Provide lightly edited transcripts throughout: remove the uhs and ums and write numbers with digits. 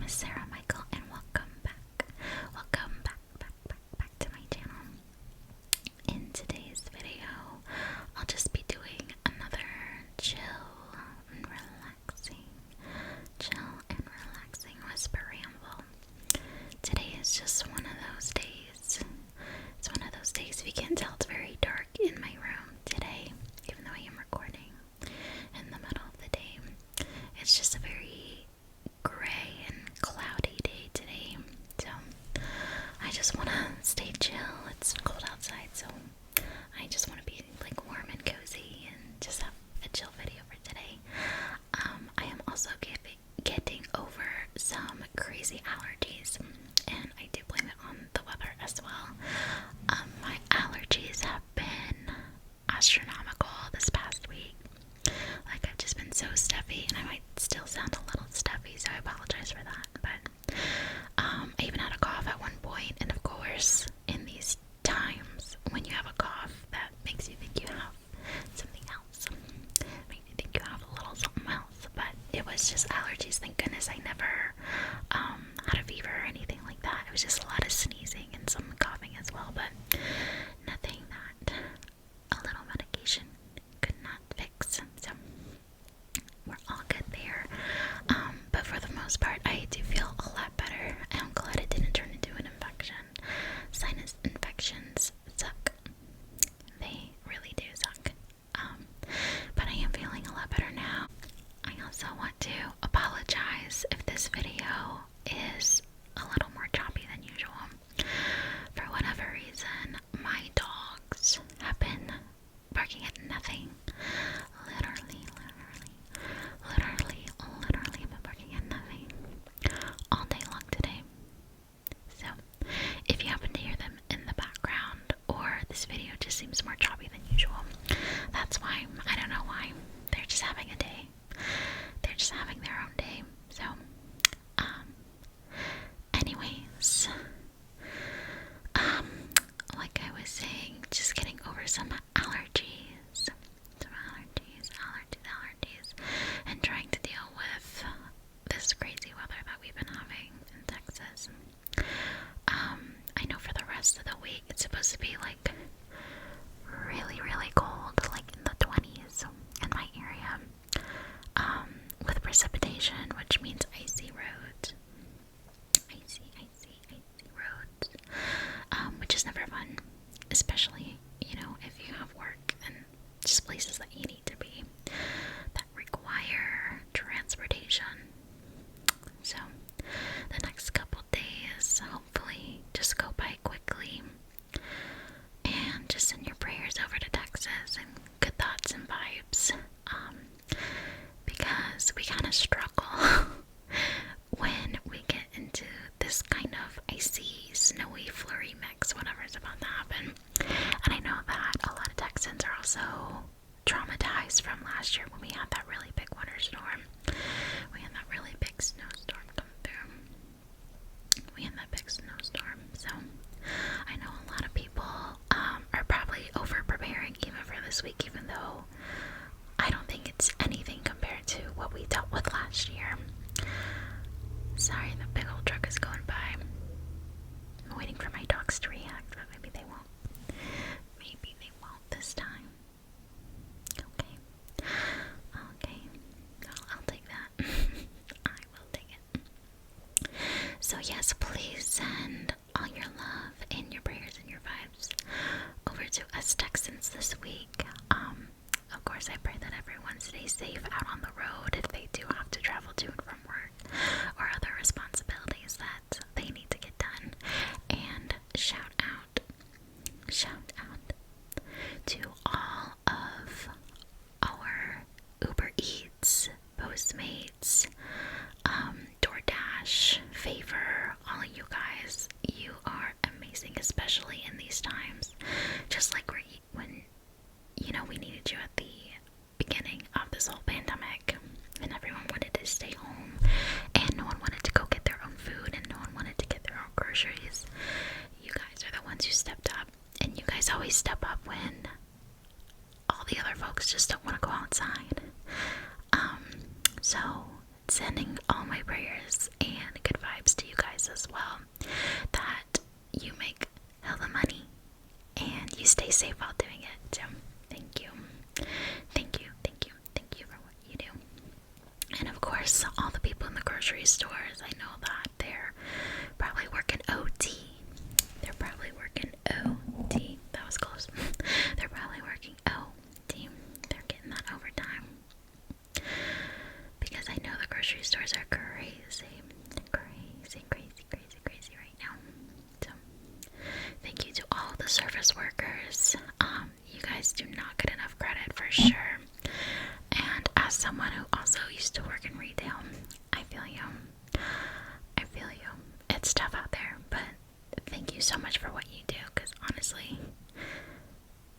is Sarah Michael, and welcome back. Welcome back to my channel. In today's video, I'll just be doing another chill and relaxing whisper ramble. Today is just one of those days. It's one of those days, if you can't tell, it's very dark in my room today, even though I am recording in the middle of the day. It's just a very gray and cloudy day today, so I just want to stay chill. It's cold outside, so I just want to be like warm and cozy and just have a chill video for today. I am also getting over some crazy allergies, and I do blame it on the weather as well. My allergies have been astronomical this past week. Like, I've just been so stuffy, and I might still sound a little stuffy, so I apologize for that. But I even had a cough at one point, and of course, in these times when you have a cough, that makes you think you have something else. Makes you think you have a little something else. But it was just allergies. Thank goodness I never had a fever or anything like that. It was just a lot of sneezing and some coughing as well, but nothing that a little medication could not fix. So we're all good there. But for the most part, I do feel a lot better. I'm glad it didn't turn into an infection. Sinus infections suck. They really do suck. But I am feeling a lot better now. I also want to apologize if this video is a little more choppy than usual. For whatever reason, my dogs have been barking at nothing. Literally been barking at nothing all day long today. So, if you happen to hear them in the background, or this video just seems more choppy than usual, that's why. I don't know why. They're just having a day. They're just having their own day. So, anyways, like I was saying, just getting over some allergies, and trying to deal with this crazy weather that we've been having in Texas. I know for the rest of the week, it's supposed to be like really cold, like in the 20s in my area, with precipitation, which means icy roads. Icy roads, which is never fun, especially, if you have work and just places that you need to be that require transportation. So the next couple days hopefully just go by quickly, and just send your prayers over to Texas and good thoughts and vibes, because we kind of struggle when we get into this kind of icy, snowy, flurry mix, whatever's about to happen. And I know that a lot of Texans are also traumatized from last year when we had that really big winter storm. We had that really big snowstorm come through. So I know a lot of people are probably over preparing even for this week, even though I don't think it's anything compared to what we dealt with last year. Sorry, the big old truck is going by. I'm waiting for my dogs to react, but maybe they won't. Maybe they won't this time. Okay. I'll take that. I will take it. So yes, please send all your love and your prayers and your vibes over to us Texans this week. Of course, I pray that everyone stays safe out on the road if they do have to travel to and from work or other responsibilities that they need to get done. And shout out to all of our Uber Eats, Postmates, DoorDash, Favor, all of you guys. You are amazing, especially in these times. Just like when we needed you at the beginning of this whole pandemic, and everyone wanted to stay home, and no one wanted to go get their own food, and no one wanted to get their own groceries. You guys are the ones who stepped up, and you guys always step up when all the other folks just don't want to go outside. So sending all my prayers and good as well, that you make hella money and you stay safe while doing it. So thank you. Thank you, thank you, thank you for what you do. And of course, all the people in the grocery stores, I know that they're probably working OT. They're probably working OT. That was close. They're probably working OT. They're getting that overtime. Because I know the grocery stores are crazy. Crazy, crazy, crazy, crazy right now. So, thank you to all the service workers. You guys do not get enough credit for sure. And as someone who also used to work in retail, I feel you. I feel you. It's tough out there, but thank you so much for what you do, because honestly,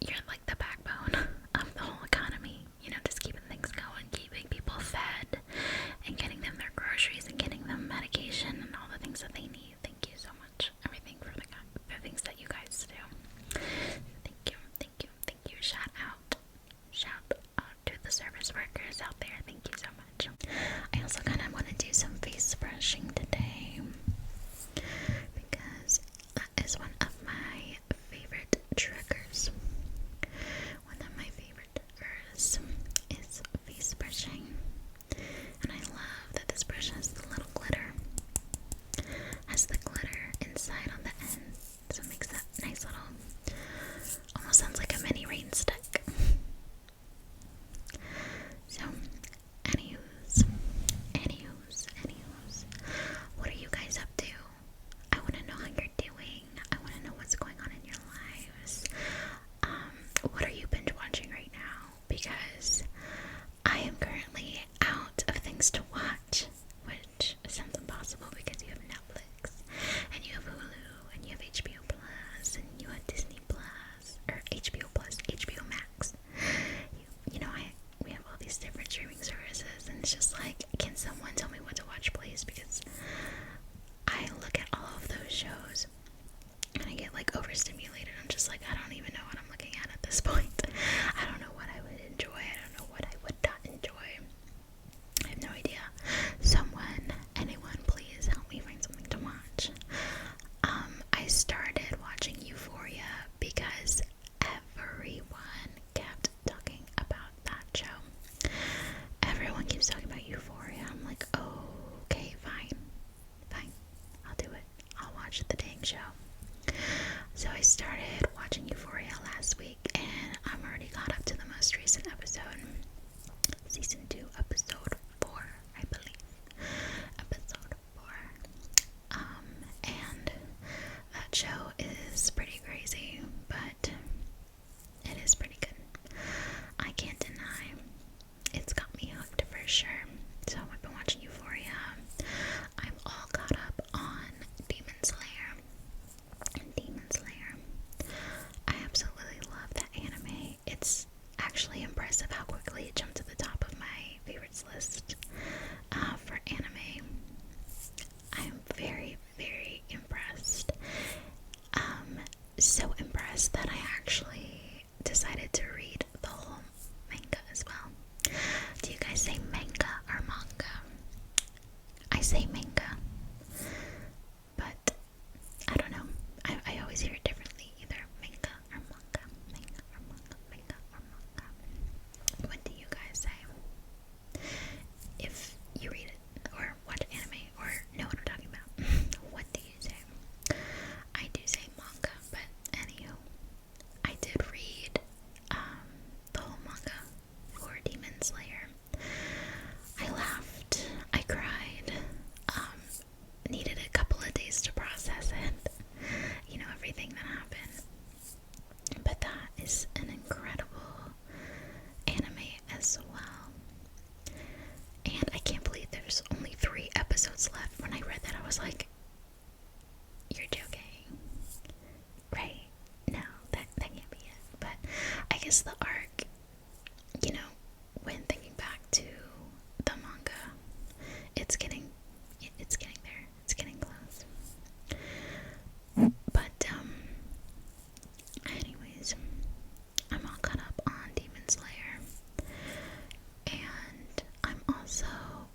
you're like the backbone of the whole economy. You know, just keeping things going, keeping people fed, and getting them their groceries, and getting them medication, and all the things that they need. Thank you so much. Everything for the things that you guys do. Thank you, thank you, thank you. Shout out to the service workers out there. Thank you so much. I also kind of want to do some face brushing today, because that is one of my favorite triggers. One of my favorite triggers is face brushing. And I love that this brush has the little glitter. Has the glitter inside on the end. So it makes that nice little, almost sounds like a mini rain stick. So, anywho's, what are you guys up to? I want to know how you're doing. I want to know what's going on in your lives. What are you binge watching right now? Because I am currently out of things to watch, which sounds impossible because you have Netflix, and you have Hulu, and you have HBO Plus, and you have Disney Plus, or HBO Plus, HBO Max. You know, we have all these different streaming services, and it's just like, can someone tell me what to watch, please? Because I look at all of those shows, and I get like overstimulated. I'm just like, I don't even know what I'm looking at this point. I don't know what I would enjoy. I don't know what I would not enjoy. I have no idea. Anyone, please help me find something to watch. I started watching Euphoria because everyone kept talking about that show. Everyone keeps talking about Euphoria. I'm like, okay, fine. I'll do it. I'll watch the dang show. So I started watching Euphoria last week, and I'm already caught up to the most recent episode. Season 2, episode 4, I believe. Episode 4. And that show is pretty crazy, but it is pretty good. I can't deny it's got me hooked for sure. So I've been watching Euphoria. I'm all caught up on Demon Slayer. I absolutely love that anime. It's actually impressive how quickly it jumped to the top of my favorites list for anime. I'm very, very impressed. So impressed that I actually decided to read the whole manga as well. Do you guys say manga or manga? I say manga, but I don't know. I always hear it differently, either manga or manga, manga or manga, manga or manga. What do you guys say? If you read it or watch anime or know what I'm talking about, what do you say? I do say manga, but anywho, I did read the whole manga for Demon Slayer. I laughed, I cried, needed a couple of days to process it, you know, everything that happened. But that is an incredible anime as well. And I can't believe there's only 3 episodes left. When I read that, I was like, you're joking, right? No, that can't be it. But I guess the arc, you know, when thinking back to the manga, it's getting there. It's getting close. But anyways, I'm all caught up on Demon Slayer, and I'm also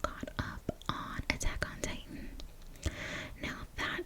caught up on Attack on Titan. Now that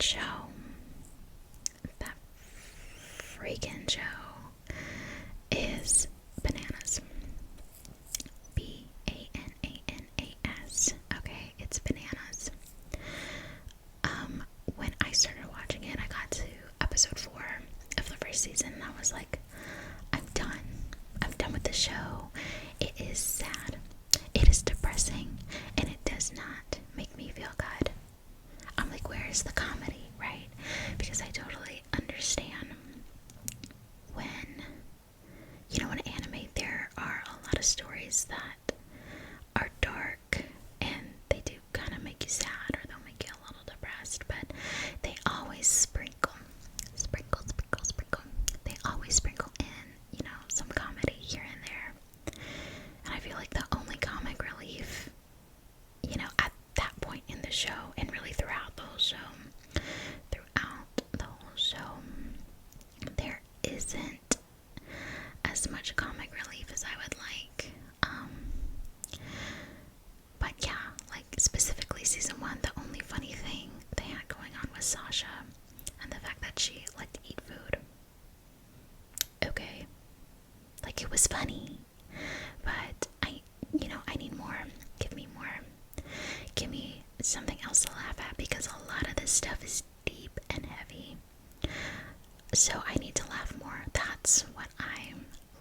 So I need to laugh more. That's what I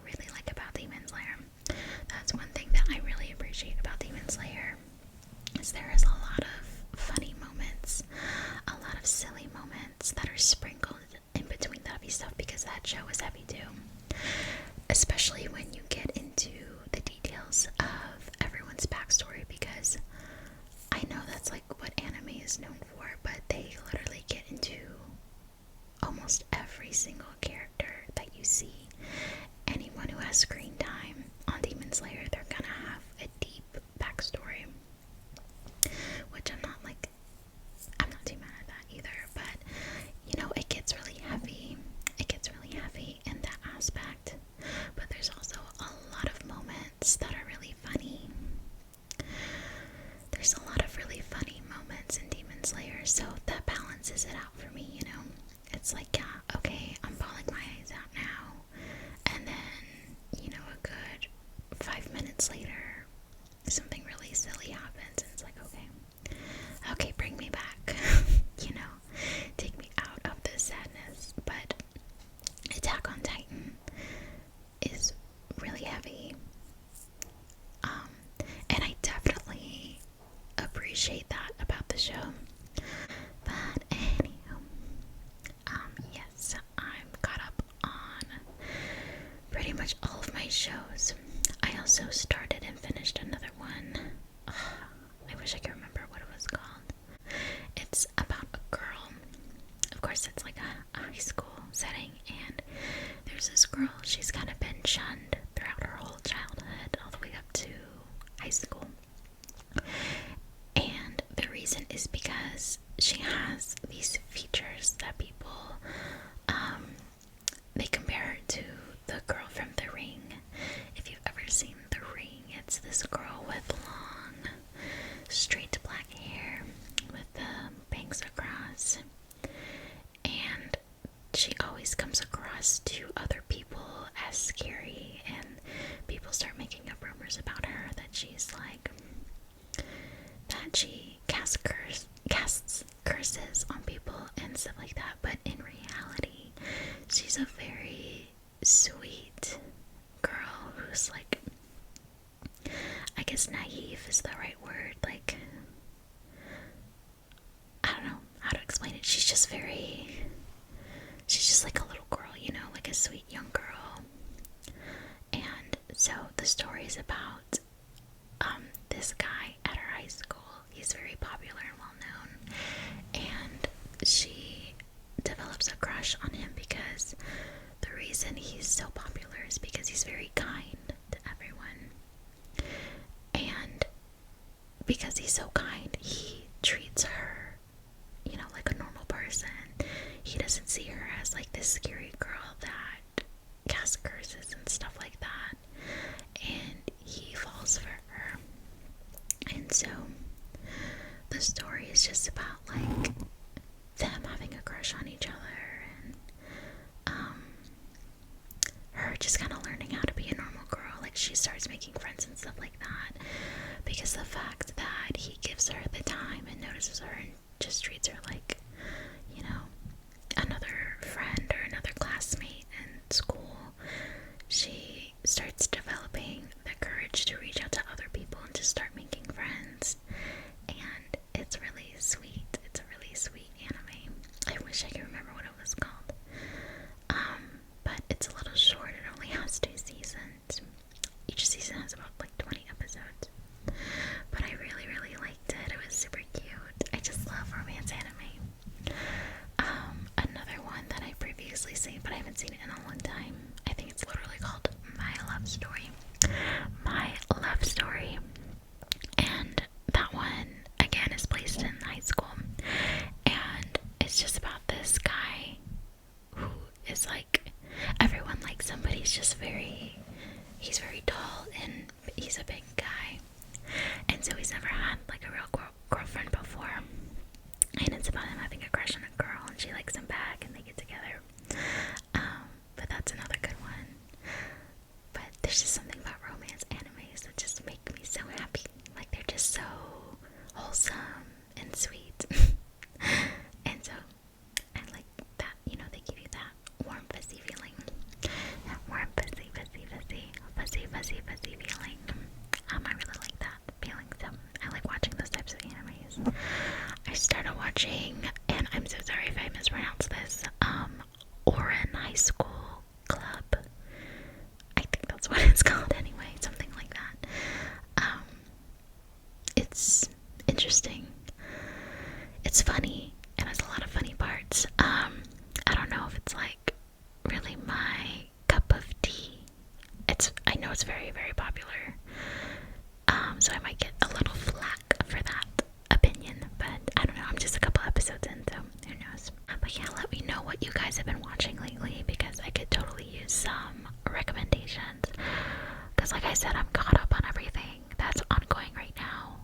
really like about Demon Slayer. That's one thing that I really appreciate about Demon Slayer, is there is a lot of funny moments, a lot of silly moments that are sprinkled in between the heavy stuff, because that show is heavy too. Especially when you get into the details of everyone's backstory, because I know that's like what anime is known for, but they literally get into almost every single character that you see. Anyone who has screen time on Demon Slayer, they're gonna have a deep backstory, which I'm not too mad at that either, but you know, it gets really heavy in that aspect, but there's also a lot of moments that are really funny. There's a lot of really funny moments in Demon Slayer, so that balances it out for me, you know. It's like, yeah, okay, I'm bawling my eyes out now, and then, you know, a good 5 minutes later, something really silly happens, and it's like, okay, bring me back, you know, take me out of this sadness. But Attack on Titan is really heavy, and I definitely appreciate that about the show. But anywho, yes, I'm caught up on pretty much all of my shows. I also started and finished another one. I wish I could remember what it was called. It's about a girl. Of course, it's like a high school setting, and there's this girl. She's kind of been shunned throughout her whole childhood, all the way up to high school. And the reason is because she has these features that people, they compare her to the girl from The Ring. If you've ever seen The Ring, it's this girl with long, straight black hair with the bangs across, and she always comes across to other people as scary, and people start making up rumors about her that she's like, that she casts curses on people and stuff like that. But in reality, she's a very sweet girl who's like, I guess naive is the right word. Like, I don't know how to explain it. She's just like a little girl, you know, like a sweet young girl. And so the story is about this guy at her high school. He's very popular and well known, and she develops a crush on him because the reason he's so popular is because he's very kind to everyone. And because he's so kind, he treats her, you know, like a normal person. He doesn't see her as like this scary girl that casts curses and stuff like that. And he falls for her. And so the story is just about like them having a crush on each other, and her just kind of learning how to be a normal girl. Like, she starts making friends and stuff like that, because the fact that he gives her the time and notices her and just treats her like, you know, another friend or another classmate in school, she starts developing the courage to reach out to other people and to start making friends. And it's really sweet. It's a really sweet anime. I wish I could remember what it was called. But it's a little short. It only has 2 seasons. Each season has about like 20 episodes. But I really, really liked it. It was super cute. I just love romance anime. Another one that I previously seen, but I haven't seen it in a long time. I think it's literally called My Love Story. My Love Story. And that one, again, is placed in high school. And it's just about this guy who is like, everyone likes him, but he's very tall, and he's a big guy. And so he's never had like a real girlfriend before. And it's about him having a crush on a girl, and she likes him back, and they get together. But that's another good one. But there's just something about romance animes that just make me so happy. Like, they're just so wholesome and sweet. And so I like that, you know, they give you that warm it's interesting. It's funny. It has a lot of funny parts. I don't know if it's like really my cup of tea. I know it's very, very popular. So I might get a little flack for that opinion, but I don't know. I'm just a couple episodes in, so who knows. But yeah, let me know what you guys have been watching lately, because I could totally use some recommendations. Because like I said, I'm caught up on everything that's ongoing right now.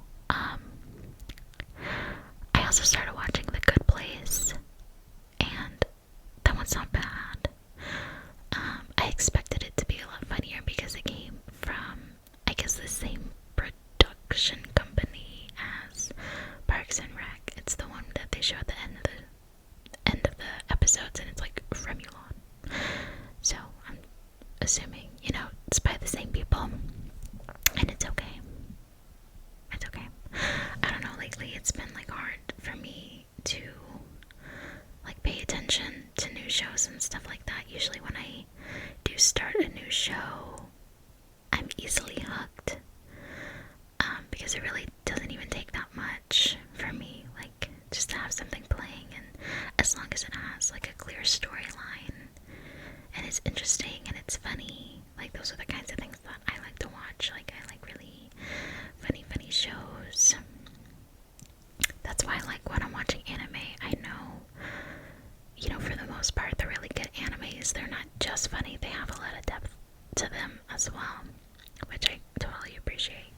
I also started watching The Good Place, and that one's not bad. I expected it to be a lot funnier because it came from, I guess, the same production company as Parks and Rec. It's the one that they show at the end of the episodes, and it's like from Mulan. So I'm assuming, it's by the same people, and it's okay. It's okay. I don't know, lately it's been like hard for me to like pay attention to new shows and stuff like that. Usually when I do start a new show, I'm easily hooked, because it really doesn't even take that much for me, like just to have something playing, and as long as it has like a clear storyline and it's interesting and it's funny, like those are the kinds of things that I like to watch. Like I like really funny shows. That's why, like, when I'm watching anime, I know, for the most part, the really good animes, they're not just funny, they have a lot of depth to them as well, which I totally appreciate.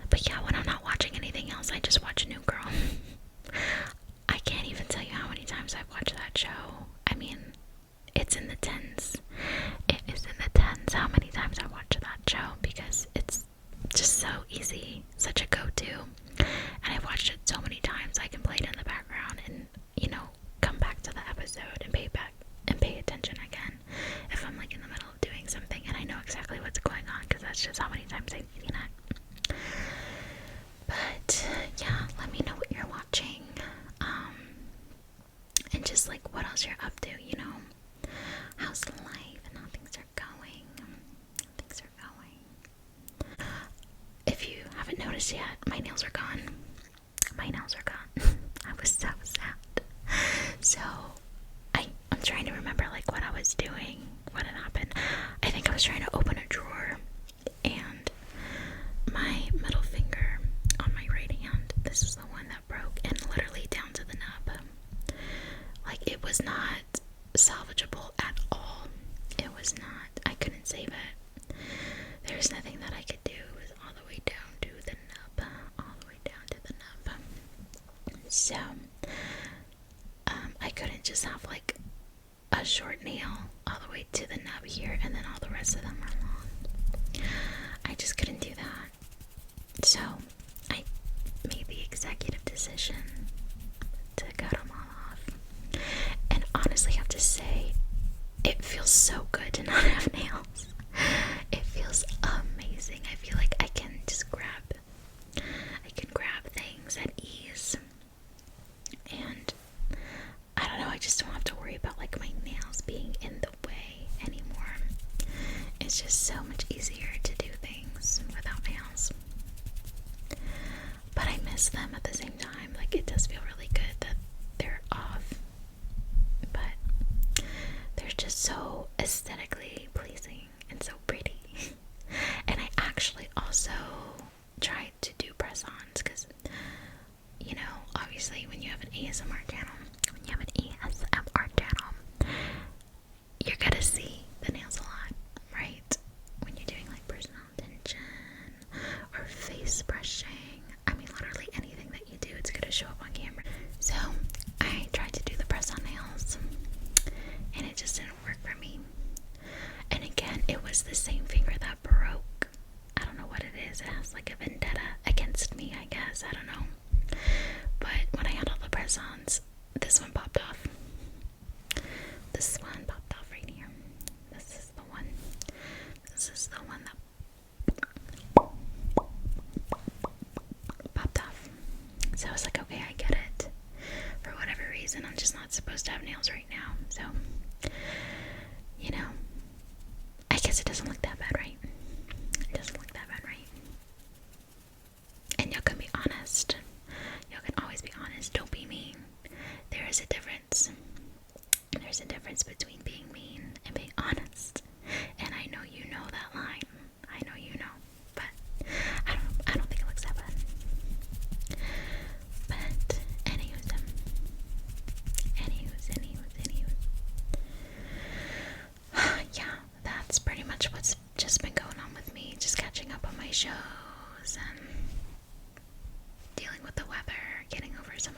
But yeah, when I'm not watching anything else, I just watch New Girl. I can't even tell you how many times I've watched that show. I mean, it's in the tens. It is in the tens how many times I watch that show, because it's just so easy, such a go-to, and I've watched it so many times I can play it in the background and come back to the episode and pay attention again if I'm like in the middle of doing something and I know exactly what's going on, because that's just how many times I've seen it. But yeah, let me know what you're watching, and just like what else you're up to, how's life and how things are going. If you haven't noticed yet, my nails are gone. I was so sad. So I'm trying to remember like what I was doing, what had happened. I think I was trying to open a drawer, and my middle finger on my right hand, this is the one that broke, and literally down to the nub. Like, it was not salvageable at all. It was not. I couldn't save it. There was nothing that I could do. It was all the way down to the nub. So, I couldn't just have like a short nail all the way to the nub here, and then all the rest of them are long. I just couldn't do that. So, I made the executive decision to cut them all off. And honestly, I have to say, it feels so good to not have nails. It feels amazing. I feel like I can just grab things at ease. And I don't know, I just don't have to worry about like my nails being in the way anymore. It's just so much easier to do things without nails. But I miss them at the same time. Like, it does feel really good that they're off. But they're just so aesthetically pleasing and so pretty. And I actually also tried to do press-ons, because obviously when you have an ASMR channel, you're gonna see the nails a lot, right? When you're doing like personal attention or face brushing, I mean literally anything that you do, it's gonna show up on camera. So I tried to do the press-on nails, and it just didn't work for me. And again, it was the same finger that broke. I don't know what it is. It has like a vendetta against me, I guess. I don't know. But when I had all the press-ons, this one popped off. This one popped off right here. This is the one that popped off. So I was like, okay, I get it. For whatever reason, I'm just not supposed to have nails right now. So, I guess it doesn't look that bad, right? It doesn't look that bad, right? honest. Y'all can always be honest. Don't be mean. There is a difference. There's a difference between being mean and being honest. And I know you know that line. I know you know. But I don't think it looks that bad. But anywho's. Yeah, that's pretty much what's just been going on with me. Just catching up on my shows and dealing with the weather, getting over some